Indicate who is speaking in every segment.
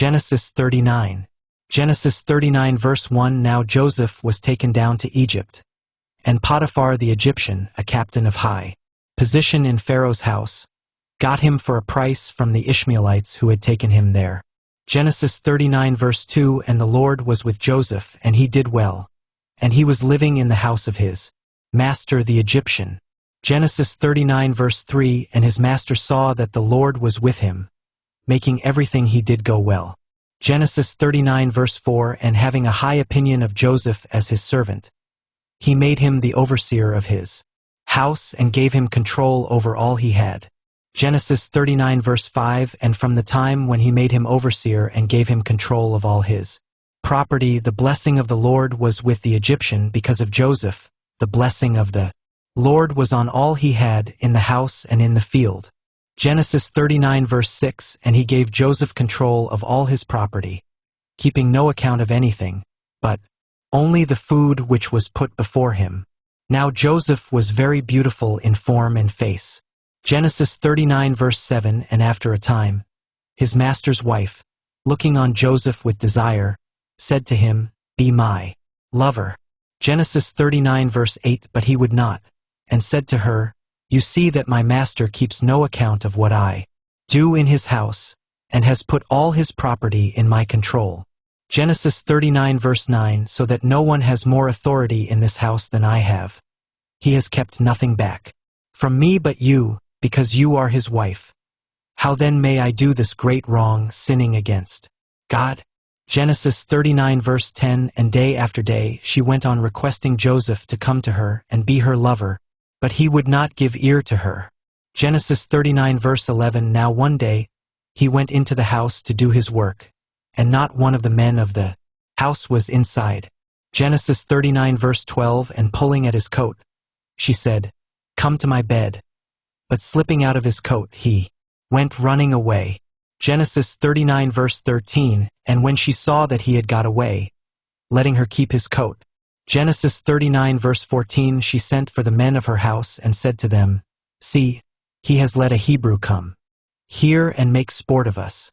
Speaker 1: Genesis 39. Genesis 39 verse 1. Now Joseph was taken down to Egypt, and Potiphar the Egyptian, a captain of high position in Pharaoh's house, got him for a price from the Ishmaelites who had taken him there. Genesis 39 verse 2. And the Lord was with Joseph, and he did well, and he was living in the house of his master the Egyptian. Genesis 39 verse 3. And his master saw that the Lord was with him, making everything he did go well. Genesis 39 verse 4. And having a high opinion of Joseph as his servant, he made him the overseer of his house and gave him control over all he had. Genesis 39 verse 5. And from the time when he made him overseer and gave him control of all his property, the blessing of the Lord was with the Egyptian because of Joseph. The blessing of the Lord was on all he had in the house and in the field. Genesis 39 verse 6. And he gave Joseph control of all his property, keeping no account of anything, but only the food which was put before him. Now Joseph was very beautiful in form and face. Genesis 39 verse 7. And after a time, his master's wife, looking on Joseph with desire, said to him, Be my lover. Genesis 39 verse 8. But he would not, and said to her, You see that my master keeps no account of what I do in his house, and has put all his property in my control. Genesis 39 verse 9. So that no one has more authority in this house than I have. He has kept nothing back from me but you, because you are his wife. How then may I do this great wrong, sinning against God? Genesis 39 verse 10. And day after day she went on requesting Joseph to come to her and be her lover, but he would not give ear to her. Genesis 39 verse 11. Now one day he went into the house to do his work, and not one of the men of the house was inside. Genesis 39 verse 12. And pulling at his coat, she said, Come to my bed. But slipping out of his coat, he went running away. Genesis 39 verse 13. And when she saw that he had got away, letting her keep his coat. Genesis 39 verse 14. She sent for the men of her house and said to them, See, he has let a Hebrew come here and make sport of us.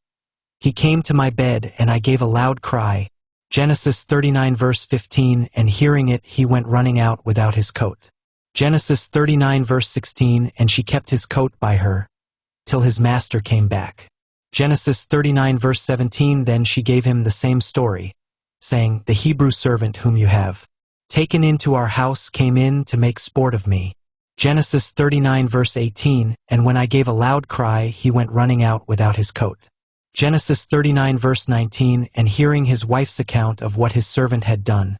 Speaker 1: He came to my bed, and I gave a loud cry. Genesis 39 verse 15. And hearing it, he went running out without his coat. Genesis 39 verse 16. And she kept his coat by her, till his master came back. Genesis 39 verse 17. Then she gave him the same story, saying, The Hebrew servant whom you have taken into our house came in to make sport of me. Genesis 39 verse 18. And when I gave a loud cry, he went running out without his coat. Genesis 39 verse 19. And hearing his wife's account of what his servant had done,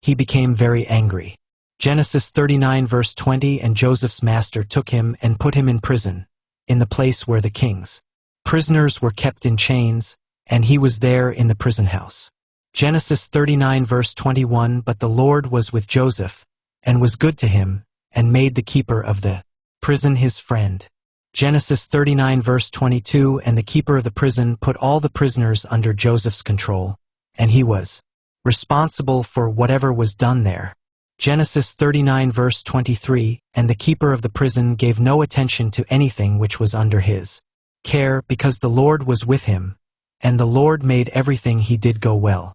Speaker 1: he became very angry. Genesis 39 verse 20. And Joseph's master took him and put him in prison, in the place where the king's prisoners were kept in chains, and he was there in the prison house. Genesis 39 verse 21. But the Lord was with Joseph, and was good to him, and made the keeper of the prison his friend. Genesis 39 verse 22. And the keeper of the prison put all the prisoners under Joseph's control, and he was responsible for whatever was done there. Genesis 39 verse 23. And the keeper of the prison gave no attention to anything which was under his care, because the Lord was with him, and the Lord made everything he did go well.